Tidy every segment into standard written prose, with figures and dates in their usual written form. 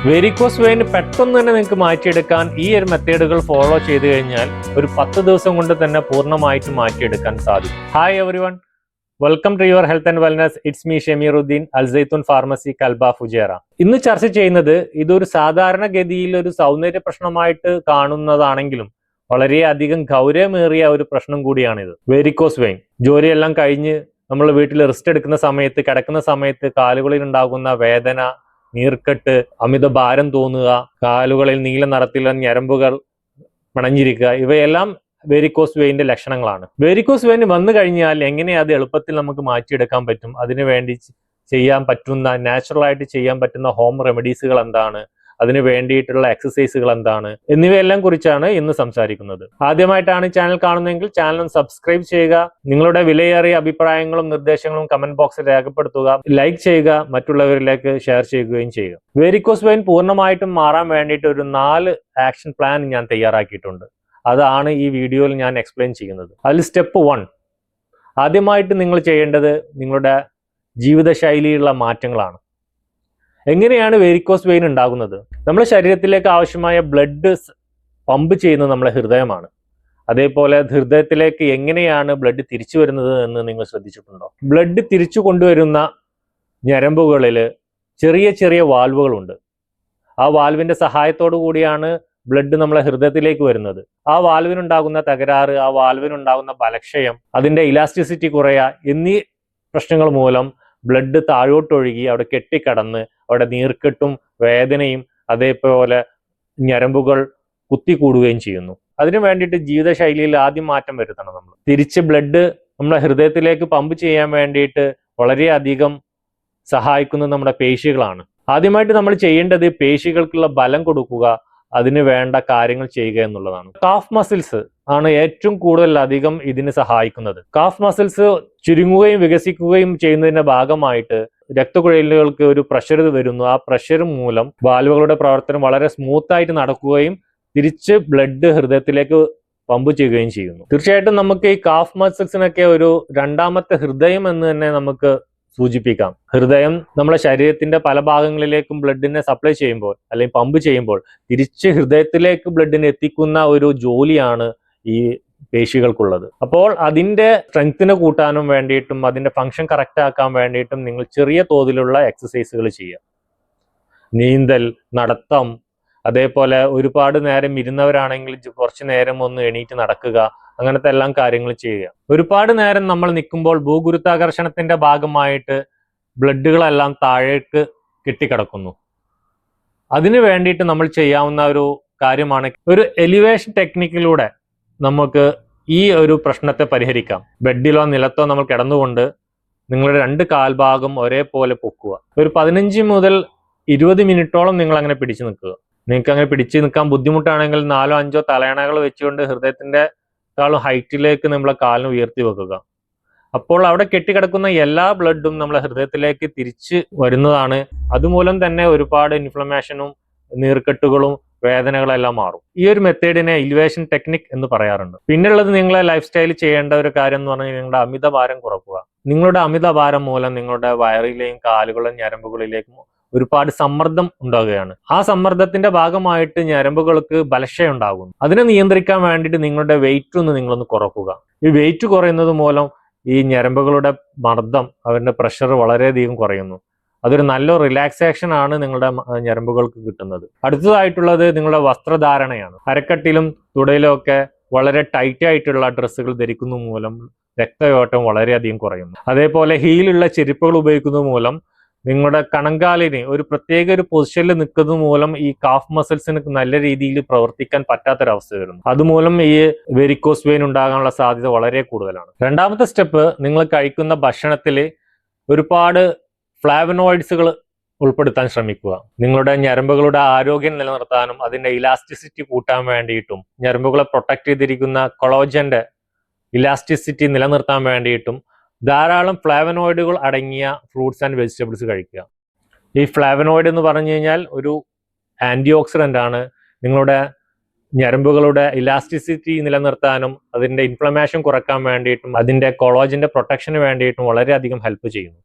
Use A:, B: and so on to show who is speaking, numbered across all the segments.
A: Varicose vein പെട്ടെന്ന് തന്നെ നിങ്ങൾക്ക് മാറ്റിയെടുക്കാൻ ഈ ഒരു മെത്തേഡുകൾ ഫോളോ ചെയ്തു കഴിഞ്ഞാൽ ഒരു 10 ദിവസം കൊണ്ട് തന്നെ പൂർണ്ണമായിട്ട് മാറ്റിയെടുക്കാൻ സാധിക്കും. Hi everyone, welcome to your health and wellness. It's me Shameeruddin, Al Zaitoon pharmacy, Kalba, Fujairah. ഇന്ന് ചർച്ച ചെയ്യുന്നത് ഇതൊരു സാധാരണഗതിയിൽ ഒരു സൗന്ദര്യ പ്രശ്നമായിട്ട് കാണുന്നതാണെങ്കിലും വളരെയധികം ഗൗരവമേറിയ ഒരു പ്രശ്നം കൂടിയാണിത്. Varicose vein. ജോലിയെല്ലാം കഴിഞ്ഞ് നമ്മൾ വീട്ടിൽ റെസ്റ്റ് എടുക്കുന്ന സമയത്ത്, കിടക്കുന്ന സമയത്ത് കാലുകളിൽ ഉണ്ടാകുന്ന വേദന, നീർക്കെട്ട്, അമിത ഭാരം തോന്നുക, കാലുകളിൽ നീല നിറത്തിലുള്ള ഞരമ്പുകൾ പിണഞ്ഞിരിക്കുക, ഇവയെല്ലാം വെരിക്കോസ് വെയിന്റെ ലക്ഷണങ്ങളാണ്. വെരിക്കോസ് വെയിൻ വന്നു കഴിഞ്ഞാൽ എങ്ങനെ അത് എളുപ്പത്തിൽ നമുക്ക് മാറ്റിയെടുക്കാൻ പറ്റും, അതിനുവേണ്ടി ചെയ്യാൻ പറ്റുന്ന, നാച്ചുറലായിട്ട് ചെയ്യാൻ പറ്റുന്ന ഹോം റെമഡീസുകൾ എന്താണ്, അതിന് വേണ്ടിയിട്ടുള്ള എക്സസൈസുകൾ എന്താണ്, എന്നിവയെല്ലാം കുറിച്ചാണ് ഇന്ന് സംസാരിക്കുന്നത്. ആദ്യമായിട്ടാണ് ചാനൽ കാണുന്നതെങ്കിൽ ചാനൽ സബ്സ്ക്രൈബ് ചെയ്യുക. നിങ്ങളുടെ വിലയേറിയ അഭിപ്രായങ്ങളും നിർദ്ദേശങ്ങളും കമന്റ് ബോക്സിൽ രേഖപ്പെടുത്തുക. ലൈക്ക് ചെയ്യുക, മറ്റുള്ളവരിലേക്ക് ഷെയർ ചെയ്യുകയും ചെയ്യുക. വെരിക്കോസ് വെയിൻ പൂർണ്ണമായിട്ടും മാറാൻ വേണ്ടിയിട്ട് ഒരു 4 ആക്ഷൻ പ്ലാൻ ഞാൻ തയ്യാറാക്കിയിട്ടുണ്ട്. അതാണ് ഈ വീഡിയോയിൽ ഞാൻ എക്സ്പ്ലെയിൻ ചെയ്യുന്നത്. അതിൽ സ്റ്റെപ്പ് 1, ആദ്യമായിട്ട് നിങ്ങൾ ചെയ്യേണ്ടത് നിങ്ങളുടെ ജീവിതശൈലിയിലുള്ള മാറ്റങ്ങളാണ്. എങ്ങനെയാണ് വെരിക്കോസ് വെയിൻ ഉണ്ടാകുന്നത്? നമ്മുടെ ശരീരത്തിലേക്ക് ആവശ്യമായ ബ്ലഡ് പമ്പ് ചെയ്യുന്നത് നമ്മുടെ ഹൃദയമാണ്. അതേപോലെ ഹൃദയത്തിലേക്ക് എങ്ങനെയാണ് ബ്ലഡ് തിരിച്ചു വരുന്നത് എന്ന് നിങ്ങൾ ശ്രദ്ധിച്ചിട്ടുണ്ടോ? ബ്ലഡ് തിരിച്ചു കൊണ്ടുവരുന്ന ഞരമ്പുകളിൽ ചെറിയ ചെറിയ വാൽവുകളുണ്ട്. ആ വാൽവിന്റെ സഹായത്തോടു കൂടിയാണ് ബ്ലഡ് നമ്മളെ ഹൃദയത്തിലേക്ക് വരുന്നത്. ആ വാൽവിനുണ്ടാകുന്ന തകരാറ്, ആ വാൽവിനുണ്ടാകുന്ന ബലക്ഷയം, അതിന്റെ ഇലാസ്റ്റിസിറ്റി കുറയുക എന്നീ പ്രശ്നങ്ങൾ മൂലം ബ്ലഡ് താഴോട്ടൊഴുകി അവിടെ കെട്ടിക്കടന്ന് അവിടെ നീർക്കെട്ടും വേദനയും അതേപോലെ ഞരമ്പുകൾ കുത്തിക്കൂടുകയും ചെയ്യുന്നു. അതിനു വേണ്ടിയിട്ട് ജീവിതശൈലിയിൽ ആദ്യം മാറ്റം വരുത്തണം. നമ്മൾ തിരിച്ച് ബ്ലഡ് നമ്മുടെ ഹൃദയത്തിലേക്ക് പമ്പ് ചെയ്യാൻ വേണ്ടിയിട്ട് വളരെയധികം സഹായിക്കുന്നത് നമ്മുടെ പേശികളാണ്. ആദ്യമായിട്ട് നമ്മൾ ചെയ്യേണ്ടത് പേശികൾക്കുള്ള ബലം കൊടുക്കുക, അതിന് വേണ്ട കാര്യങ്ങൾ ചെയ്യുക എന്നുള്ളതാണ്. കാഫ് മസിൽസ് ആണ് ഏറ്റവും കൂടുതൽ അധികം ഇതിന് സഹായിക്കുന്നത്. കാഫ് മസിൽസ് ചുരുങ്ങുകയും വികസിക്കുകയും ചെയ്യുന്നതിന്റെ ഭാഗമായിട്ട് രക്തക്കുഴലുകൾക്ക് ഒരു പ്രഷർ വരുന്നു. ആ പ്രഷർ മൂലം വാൽവുകളുടെ പ്രവർത്തനം വളരെ സ്മൂത്ത് ആയിട്ട് നടക്കുകയും തിരിച്ച് ബ്ലഡ് ഹൃദയത്തിലേക്ക് പമ്പ് ചെയ്യുകയും ചെയ്യുന്നു. തീർച്ചയായിട്ടും നമുക്ക് ഈ കാഫ് മസിൽസിനൊക്കെ ഒരു രണ്ടാമത്തെ ഹൃദയം എന്ന് തന്നെ നമുക്ക് സൂചിപ്പിക്കാം. ഹൃദയം നമ്മുടെ ശരീരത്തിന്റെ പല ഭാഗങ്ങളിലേക്കും ബ്ലഡിനെ സപ്ലൈ ചെയ്യുമ്പോൾ അല്ലെങ്കിൽ പമ്പ് ചെയ്യുമ്പോൾ തിരിച്ച് ഹൃദയത്തിലേക്ക് ബ്ലഡിനെ എത്തിക്കുന്ന ഒരു ജോലിയാണ് ഈ പേശികൾക്കുള്ളത്. അപ്പോൾ അതിന്റെ സ്ട്രെങ്തിനെ കൂട്ടാനും വേണ്ടിയിട്ടും അതിന്റെ ഫംഗ്ഷൻ കറക്റ്റ് ആക്കാൻ വേണ്ടിയിട്ടും നിങ്ങൾ ചെറിയ തോതിലുള്ള എക്സസൈസുകൾ ചെയ്യുക. നീന്തൽ, നടത്തം, അതേപോലെ ഒരുപാട് നേരം ഇരുന്നവരാണെങ്കിൽ കുറച്ചു നേരം ഒന്ന് എണീറ്റ് നടക്കുക, അങ്ങനത്തെ എല്ലാം കാര്യങ്ങൾ ചെയ്യുക. ഒരുപാട് നേരം നമ്മൾ നിൽക്കുമ്പോൾ ഭൂഗുരുത്വാകർഷണത്തിന്റെ ഭാഗമായിട്ട് ബ്ലഡുകളെല്ലാം താഴേക്ക് കെട്ടിക്കിടക്കുന്നു. അതിനു വേണ്ടിയിട്ട് നമ്മൾ ചെയ്യാവുന്ന ഒരു കാര്യമാണ് ഒരു എലിവേഷൻ ടെക്നിക്കിലൂടെ നമുക്ക് ഈ ഒരു പ്രശ്നത്തെ പരിഹരിക്കാം. ബെഡിലോ നിലത്തോ നമ്മൾ കിടന്നുകൊണ്ട് നിങ്ങളുടെ 2 കാൽഭാഗം ഒരേപോലെ പൊക്കുക. ഒരു 15 മുതൽ 20 മിനിറ്റോളം നിങ്ങൾ അങ്ങനെ പിടിച്ചു നിൽക്കുക. നിങ്ങൾക്ക് അങ്ങനെ പിടിച്ചു നിൽക്കാൻ ബുദ്ധിമുട്ടാണെങ്കിൽ 4 5 തലയണകൾ വെച്ചുകൊണ്ട് ഹൃദയത്തിന്റെ ഹൈറ്റിലേക്ക് നമ്മളെ കാലിന് ഉയർത്തി വെക്കുക. അപ്പോൾ അവിടെ കെട്ടിക്കിടക്കുന്ന എല്ലാ ബ്ലഡും നമ്മളെ ഹൃദയത്തിലേക്ക് തിരിച്ച് വരുന്നതാണ്. അതുമൂലം തന്നെ ഒരുപാട് ഇൻഫ്ലമേഷനും നീർക്കെട്ടുകളും വേദനകളെല്ലാം മാറും. ഈ ഒരു മെത്തേഡിനെ ഇലിവേഷൻ ടെക്നിക് എന്ന് പറയാറുണ്ട്. പിന്നുള്ളത് നിങ്ങളെ ലൈഫ് സ്റ്റൈൽ ചെയ്യേണ്ട ഒരു കാര്യം എന്ന് പറഞ്ഞാൽ നിങ്ങളുടെ അമിതഭാരം കുറക്കുക. നിങ്ങളുടെ അമിതഭാരം മൂലം നിങ്ങളുടെ വയറിലെയും കാലുകളിലെയും ഞരമ്പുകളിലേക്കും ഒരുപാട് സമ്മർദ്ദം ഉണ്ടാവുകയാണ്. ആ സമ്മർദ്ദത്തിന്റെ ഭാഗമായിട്ട് ഞരമ്പുകൾക്ക് ബലക്ഷയം ഉണ്ടാകുന്നു. അതിനെ നിയന്ത്രിക്കാൻ വേണ്ടിയിട്ട് നിങ്ങളുടെ വെയിറ്റ് നിങ്ങളൊന്ന് കുറക്കുക. ഈ വെയിറ്റ് കുറയുന്നത് മൂലം ഈ ഞരമ്പുകളുടെ മർദ്ദം, അവരുടെ പ്രഷർ വളരെയധികം കുറയുന്നു. അതൊരു നല്ല റിലാക്സേഷൻ ആണ് നിങ്ങളുടെ ഞരമ്പുകൾക്ക് കിട്ടുന്നത്. അടുത്തതായിട്ടുള്ളത് നിങ്ങളുടെ വസ്ത്രധാരണയാണ്. അരക്കെട്ടിലും തുടയിലും ഒക്കെ വളരെ ടൈറ്റ് ആയിട്ടുള്ള ഡ്രസ്സുകൾ ധരിക്കുന്ന മൂലം രക്തയോട്ടം വളരെയധികം കുറയുന്നു. അതേപോലെ ഹീലുള്ള ചെരുപ്പുകൾ ഉപയോഗിക്കുന്നത് മൂലം നിങ്ങളുടെ കണങ്കാലിന് ഒരു പ്രത്യേക ഒരു പൊസിഷനിൽ നിൽക്കുന്നത് മൂലം ഈ കാഫ് മസിൽസിന് നല്ല രീതിയിൽ പ്രവർത്തിക്കാൻ പറ്റാത്തൊരവസ്ഥ വരുന്നു. അതുമൂലം ഈ വെരിക്കോസ് വെയിൻ ഉണ്ടാകാനുള്ള സാധ്യത വളരെ കൂടുതലാണ്. രണ്ടാമത്തെ സ്റ്റെപ്പ്, നിങ്ങൾ കഴിക്കുന്ന ഭക്ഷണത്തിൽ ഒരുപാട് ഫ്ലാവനോയിഡ്സുകൾ ഉൾപ്പെടുത്താൻ ശ്രമിക്കുക. നിങ്ങളുടെ ഞരമ്പുകളുടെ ആരോഗ്യം നിലനിർത്താനും അതിന്റെ ഇലാസ്റ്റിസിറ്റി കൂട്ടാൻ വേണ്ടിയിട്ടും ഞരമ്പുകളെ പ്രൊട്ടക്ട് ചെയ്തിരിക്കുന്ന കൊളോജന്റെ ഇലാസ്റ്റിസിറ്റി നിലനിർത്താൻ വേണ്ടിയിട്ടും ധാരാളം ഫ്ലാവനോയിഡുകൾ അടങ്ങിയ ഫ്രൂട്ട്സ് ആൻഡ് വെജിറ്റബിൾസ് കഴിക്കുക. ഈ ഫ്ലാവനോയിഡ് എന്ന് പറഞ്ഞു കഴിഞ്ഞാൽ ഒരു ആന്റി ഓക്സിഡന്റ് ആണ്. നിങ്ങളുടെ ഞരമ്പുകളുടെ ഇലാസ്റ്റിസിറ്റി നിലനിർത്താനും അതിന്റെ ഇൻഫ്ലമേഷൻ കുറക്കാൻ വേണ്ടിയിട്ടും അതിന്റെ കൊളോജന്റെ പ്രൊട്ടക്ഷന് വേണ്ടിയിട്ടും വളരെയധികം ഹെൽപ്പ് ചെയ്യുന്നു.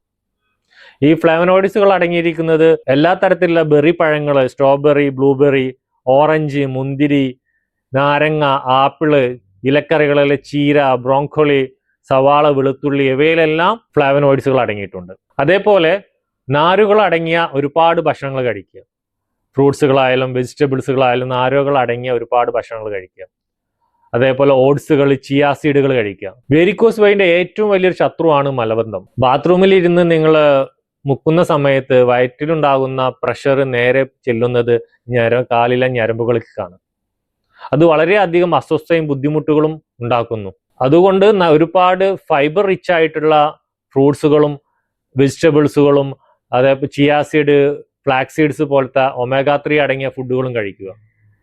A: ഈ ഫ്ലേവനോയിഡ്സുകൾ അടങ്ങിയിരിക്കുന്നത് എല്ലാ തരത്തിലുള്ള ബെറി പഴങ്ങൾ, സ്ട്രോബെറി, ബ്ലൂബെറി, ഓറഞ്ച്, മുന്തിരി, നാരങ്ങ, ആപ്പിള്, ഇലക്കറികളിലെ ചീര, ബ്രോങ്കോളി, സവാള, വെളുത്തുള്ളി ഇവയിലെല്ലാം ഫ്ലേവനോയിഡ്സുകൾ അടങ്ങിയിട്ടുണ്ട്. അതേപോലെ നാരുകൾ അടങ്ങിയ ഒരുപാട് ഭക്ഷണങ്ങൾ കഴിക്കുക. ഫ്രൂട്ട്സുകളായാലും വെജിറ്റബിൾസുകളായാലും നാരുകൾ അടങ്ങിയ ഒരുപാട് ഭക്ഷണങ്ങൾ കഴിക്കുക. അതേപോലെ ഓട്സുകൾ, ചിയാ സീഡുകൾ കഴിക്കുക. വേരിക്കോസ് വെയിന്റെ ഏറ്റവും വലിയൊരു ശത്രുവാണ് മലബന്ധം. ബാത്റൂമിൽ ഇരുന്ന് നിങ്ങൾ മുക്കുന്ന സമയത്ത് വയറ്റിലുണ്ടാകുന്ന പ്രഷർ നേരെ ചെല്ലുന്നത് കാലിലെ ഞരമ്പുകൾക്കാണ്. അത് വളരെയധികം അസ്വസ്ഥയും ബുദ്ധിമുട്ടുകളും ഉണ്ടാക്കുന്നു. അതുകൊണ്ട് ഒരുപാട് ഫൈബർ റിച്ച് ആയിട്ടുള്ള ഫ്രൂട്ട്സുകളും വെജിറ്റബിൾസുകളും അതേപോലെ ചിയാ സീഡ്, ഫ്ലാക്സ് സീഡ്സ് പോലത്തെ ഒമേഗ 3 അടങ്ങിയ ഫുഡുകളും കഴിക്കുക.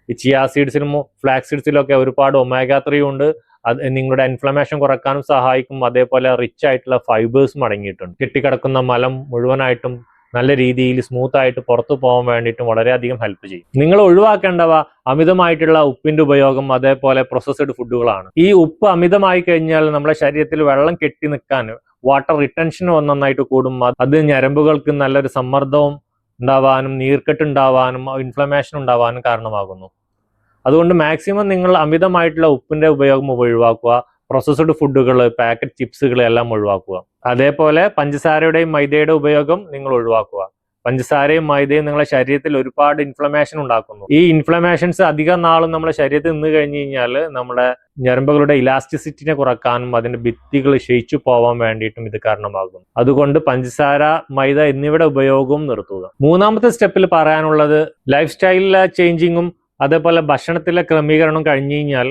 A: ഈ ചിയാ സീഡ്സിലും ഫ്ലാക്സ് സീഡ്സിലൊക്കെ ഒരുപാട് ഒമേഗ 3 ഉണ്ട്. അത് നിങ്ങളുടെ ഇൻഫ്ലമേഷൻ കുറക്കാനും സഹായിക്കും. അതേപോലെ റിച്ച് ആയിട്ടുള്ള ഫൈബേഴ്സും അടങ്ങിയിട്ടുണ്ട്. കെട്ടിക്കിടക്കുന്ന മലം മുഴുവനായിട്ടും നല്ല രീതിയിൽ സ്മൂത്ത് ആയിട്ട് പുറത്തു പോകാൻ വേണ്ടിയിട്ടും വളരെയധികം ഹെൽപ്പ് ചെയ്യും. നിങ്ങൾ ഒഴിവാക്കേണ്ടവ അമിതമായിട്ടുള്ള ഉപ്പിന്റെ ഉപയോഗം, അതേപോലെ പ്രോസസ്ഡ് ഫുഡുകളാണ്. ഈ ഉപ്പ് അമിതമായി കഴിഞ്ഞാൽ നമ്മുടെ ശരീരത്തിൽ വെള്ളം കെട്ടി നിൽക്കാൻ വാട്ടർ റിട്ടൻഷൻ നന്നായിട്ട് കൂടും. അത് ഞരമ്പുകൾക്ക് നല്ലൊരു സമ്മർദ്ദവും ഉണ്ടാവാനും നീർക്കെട്ടുണ്ടാവാനും ഇൻഫ്ലമേഷൻ ഉണ്ടാവാനും കാരണമാകുന്നു. അതുകൊണ്ട് മാക്സിമം നിങ്ങൾ അമിതമായിട്ടുള്ള ഉപ്പിന്റെ ഉപയോഗം ഒഴിവാക്കുക. പ്രോസസ്ഡ് ഫുഡുകൾ, പാക്കറ്റ് ചിപ്സുകൾ എല്ലാം ഒഴിവാക്കുക. അതേപോലെ പഞ്ചസാരയുടെയും മൈദയുടെ ഉപയോഗം നിങ്ങൾ ഒഴിവാക്കുക. പഞ്ചസാരയും മൈദയും നിങ്ങളുടെ ശരീരത്തിൽ ഒരുപാട് ഇൻഫ്ലമേഷൻ ഉണ്ടാക്കുന്നു. ഈ ഇൻഫ്ലമേഷൻസ് അധികം നാളും നമ്മുടെ ശരീരത്തിൽ നിന്ന് കഴിഞ്ഞു കഴിഞ്ഞാൽ നമ്മുടെ ഞരമ്പുകളുടെ ഇലാസ്റ്റിസിറ്റിനെ കുറക്കാനും അതിന്റെ ഭിത്തികൾ ക്ഷയിച്ചു പോവാൻ വേണ്ടിയിട്ടും ഇത് കാരണമാകും. അതുകൊണ്ട് പഞ്ചസാര, മൈദ എന്നിവയുടെ ഉപയോഗവും നിർത്തുക. മൂന്നാമത്തെ സ്റ്റെപ്പിൽ പറയാനുള്ളത് ലൈഫ് സ്റ്റൈലിലെ ചേഞ്ചിങ്ങും അതേപോലെ ഭക്ഷണത്തിലെ ക്രമീകരണവും കഴിഞ്ഞു കഴിഞ്ഞാൽ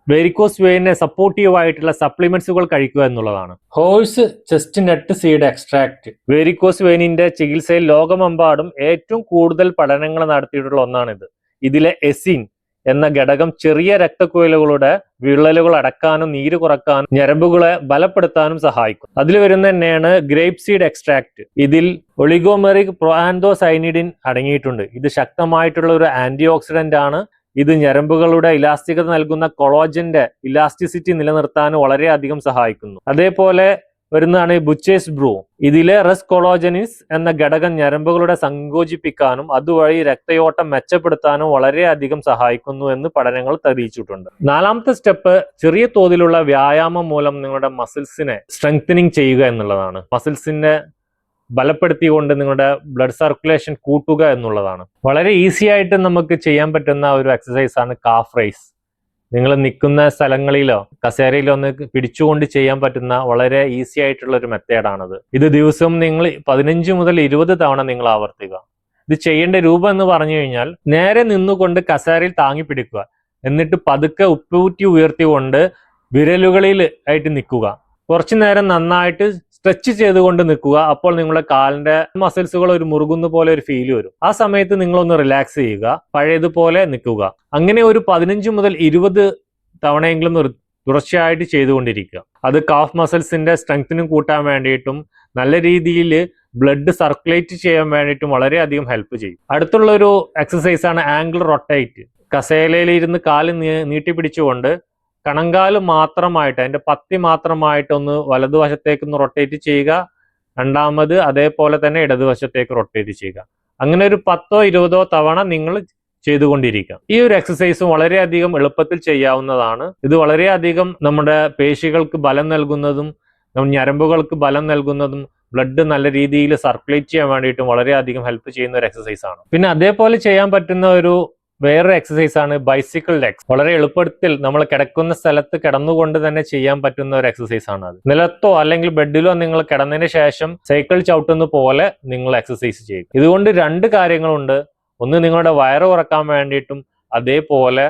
A: വെരിക്കോസ് വെയിനെ സപ്പോർട്ടീവ് ആയിട്ടുള്ള സപ്ലിമെന്റ്സുകൾ കഴിക്കുക എന്നുള്ളതാണ്. ഹോഴ്സ് ചെസ്റ്റ് നട്ട് സീഡ് എക്സ്ട്രാക്ട് വെരിക്കോസ് വെയിനിന്റെ ചികിത്സയിൽ ലോകമെമ്പാടും ഏറ്റവും കൂടുതൽ പഠനങ്ങൾ നടത്തിയിട്ടുള്ള ഒന്നാണിത്. ഇതിലെ എസിൻ എന്ന ഘടകം ചെറിയ രക്തക്കുഴലുകളുടെ വിള്ളലുകൾ അടക്കാനും നീര് കുറക്കാനും ഞരമ്പുകളെ ബലപ്പെടുത്താനും സഹായിക്കും. അതിൽ വരുന്ന തന്നെയാണ് ഗ്രേപ്പ് സീഡ് എക്സ്ട്രാക്ട്. ഇതിൽ ഒളിഗോമെറിക് പ്രോആന്തോസൈനിഡിൻ അടങ്ങിയിട്ടുണ്ട്. ഇത് ശക്തമായിട്ടുള്ള ഒരു ആന്റി ഓക്സിഡന്റ് ആണ്. ഇത് ഞരമ്പുകളുടെ ഇലാസ്റ്റികത നൽകുന്ന കൊളോജന്റെ ഇലാസ്റ്റിസിറ്റി നിലനിർത്താൻ വളരെയധികം സഹായിക്കുന്നു. അതേപോലെ വരുന്നതാണ് ബുച്ചേസ് ബ്രൂ. ഇതിലെ റെസ് കൊളോജനിസ് എന്ന ഘടകം ഞരമ്പുകളുടെ സങ്കോചിപ്പിക്കാനും അതുവഴി രക്തയോട്ടം മെച്ചപ്പെടുത്താനും വളരെയധികം സഹായിക്കുന്നു എന്ന് പഠനങ്ങൾ തെളിയിച്ചിട്ടുണ്ട്. നാലാമത്തെ സ്റ്റെപ്പ് ചെറിയ തോതിലുള്ള വ്യായാമം മൂലം നിങ്ങളുടെ മസിൽസിനെ സ്ട്രെങ്തനിങ് ചെയ്യുക എന്നുള്ളതാണ്. മസിൽസിനെ ബലപ്പെടുത്തിക്കൊണ്ട് നിങ്ങളുടെ ബ്ലഡ് സർക്കുലേഷൻ കൂട്ടുക എന്നുള്ളതാണ്. വളരെ ഈസി ആയിട്ട് നമുക്ക് ചെയ്യാൻ പറ്റുന്ന ഒരു എക്സസൈസ് ആണ് കാഫ് റൈസ്. നിങ്ങൾ നിൽക്കുന്ന സ്ഥലങ്ങളിലോ കസേരയിലോ ഒന്ന് പിടിച്ചുകൊണ്ട് ചെയ്യാൻ പറ്റുന്ന വളരെ ഈസി ആയിട്ടുള്ള ഒരു മെത്തേഡാണത്. ഇത് ദിവസവും നിങ്ങൾ 15 മുതൽ 20 തവണ നിങ്ങൾ ആവർത്തിക്കുക. ഇത് ചെയ്യേണ്ട രൂപം എന്ന് പറഞ്ഞു കഴിഞ്ഞാൽ നേരെ നിന്നുകൊണ്ട് കസേരയിൽ താങ്ങി പിടിക്കുക. എന്നിട്ട് പതുക്കെ ഉപ്പൂറ്റി ഉയർത്തിക്കൊണ്ട് വിരലുകളിൽ ആയിട്ട് നിൽക്കുക. കുറച്ചു നേരം നന്നായിട്ട് സ്ട്രെച്ച് ചെയ്തുകൊണ്ട് നിൽക്കുക. അപ്പോൾ നിങ്ങളുടെ കാലിന്റെ മസിൽസുകൾ ഒരു മുറുകുന്ന പോലെ ഒരു ഫീൽ വരും. ആ സമയത്ത് നിങ്ങളൊന്ന് റിലാക്സ് ചെയ്യുക, പഴയതുപോലെ നിൽക്കുക. അങ്ങനെ ഒരു 15 മുതൽ 20 തവണയെങ്കിലും തുടർച്ചയായിട്ട് ചെയ്തുകൊണ്ടിരിക്കുക. അത് കാഫ് മസിൽസിന്റെ സ്ട്രെങ്തിനും കൂട്ടാൻ വേണ്ടിയിട്ടും നല്ല രീതിയിൽ ബ്ലഡ് സർക്കുലേറ്റ് ചെയ്യാൻ വേണ്ടിയിട്ടും വളരെയധികം ഹെൽപ്പ് ചെയ്യും. അടുത്തുള്ള ഒരു എക്സസൈസ് ആണ് ആംഗിൾ റൊട്ടേറ്റ്. കസേരയിൽ ഇരുന്ന് കാല് നീട്ടിപ്പിടിച്ചുകൊണ്ട് കണങ്കാല് മാത്രമായിട്ട് അതിന്റെ പത്തി മാത്രമായിട്ട് ഒന്ന് വലതുവശത്തേക്ക് ഒന്ന് റൊട്ടേറ്റ് ചെയ്യുക. രണ്ടാമത് അതേപോലെ തന്നെ ഇടതുവശത്തേക്ക് റൊട്ടേറ്റ് ചെയ്യുക. അങ്ങനെ ഒരു 10 20 തവണ നിങ്ങൾ ചെയ്തുകൊണ്ടിരിക്കുക. ഈ ഒരു എക്സസൈസും വളരെയധികം എളുപ്പത്തിൽ ചെയ്യാവുന്നതാണ്. ഇത് വളരെയധികം നമ്മുടെ പേശികൾക്ക് ബലം നൽകുന്നതും ഞരമ്പുകൾക്ക് ബലം നൽകുന്നതും ബ്ലഡ് നല്ല രീതിയിൽ സർക്കുലേറ്റ് ചെയ്യാൻ വേണ്ടിയിട്ടും വളരെയധികം ഹെൽപ്പ് ചെയ്യുന്ന ഒരു എക്സസൈസ് ആണ്. പിന്നെ അതേപോലെ ചെയ്യാൻ പറ്റുന്ന ഒരു വേറൊരു എക്സസൈസ് ആണ് ബൈസിക്കിൾ ലെഗ്സ്. വളരെ എളുപ്പത്തിൽ നമ്മൾ കിടക്കുന്ന സ്ഥലത്ത് കിടന്നുകൊണ്ട് തന്നെ ചെയ്യാൻ പറ്റുന്ന ഒരു എക്സസൈസ് ആണ് അത്. നിലത്തോ അല്ലെങ്കിൽ ബെഡിലോ നിങ്ങൾ കിടന്നതിന് ശേഷം സൈക്കിൾ ചവിട്ടുന്ന പോലെ നിങ്ങൾ എക്സസൈസ് ചെയ്യുക. ഇതുകൊണ്ട് 2 കാര്യങ്ങളുണ്ട്. ഒന്ന്, നിങ്ങളുടെ വയറ് കുറക്കാൻ വേണ്ടിയിട്ടും അതേപോലെ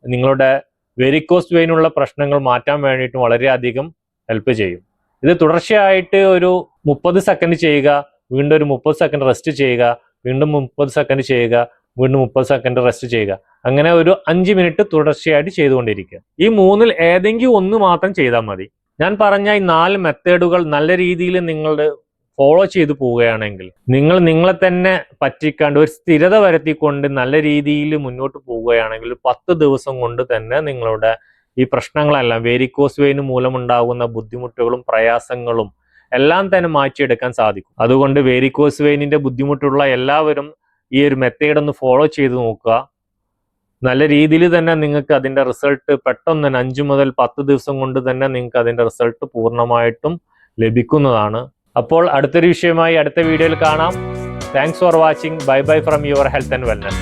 A: നിങ്ങളുടെ വെരിക്കോസ് വെയിനുള്ള പ്രശ്നങ്ങൾ മാറ്റാൻ വേണ്ടിയിട്ടും വളരെയധികം ഹെൽപ്പ് ചെയ്യും. ഇത് തുടർച്ചയായിട്ട് ഒരു 30 സെക്കൻഡ് ചെയ്യുക, വീണ്ടും ഒരു 30 സെക്കൻഡ് റെസ്റ്റ് ചെയ്യുക, വീണ്ടും 30 സെക്കൻഡ് ചെയ്യുക, വീണ്ടും 30 സെക്കൻഡ് റെസ്റ്റ് ചെയ്യുക. അങ്ങനെ ഒരു 5 മിനിറ്റ് തുടർച്ചയായിട്ട് ചെയ്തുകൊണ്ടിരിക്കുക. ഈ 3-ൽ ഏതെങ്കിലും ഒന്ന് മാത്രം ചെയ്താൽ മതി. ഞാൻ പറഞ്ഞ ഈ 4 മെത്തേഡുകൾ നല്ല രീതിയിൽ നിങ്ങൾ ഫോളോ ചെയ്തു പോവുകയാണെങ്കിൽ നിങ്ങളെ തന്നെ പറ്റിക്കാണ്ട് ഒരു സ്ഥിരത വരുത്തിക്കൊണ്ട് നല്ല രീതിയിൽ മുന്നോട്ട് പോവുകയാണെങ്കിൽ 10 ദിവസം കൊണ്ട് തന്നെ നിങ്ങളുടെ ഈ പ്രശ്നങ്ങളെല്ലാം വെരിക്കോസ് വെയിൻ മൂലമുണ്ടാകുന്ന ബുദ്ധിമുട്ടുകളും പ്രയാസങ്ങളും എല്ലാം തന്നെ മാറ്റിയെടുക്കാൻ സാധിക്കും. അതുകൊണ്ട് വേരിക്കോസ് വെയിനിന്റെ ബുദ്ധിമുട്ടുള്ള എല്ലാവരും ഈ ഒരു മെത്തേഡ് ഒന്ന് ഫോളോ ചെയ്ത് നോക്കുക. നല്ല രീതിയിൽ തന്നെ നിങ്ങൾക്ക് അതിന്റെ റിസൾട്ട് പെട്ടെന്ന് തന്നെ 5 മുതൽ 10 ദിവസം കൊണ്ട് തന്നെ നിങ്ങൾക്ക് അതിന്റെ റിസൾട്ട് പൂർണ്ണമായിട്ടും ലഭിക്കുന്നതാണ്. അപ്പോൾ അടുത്തൊരു വിഷയമായി അടുത്ത വീഡിയോയിൽ കാണാം. Thanks for watching. Bye bye from your health and wellness.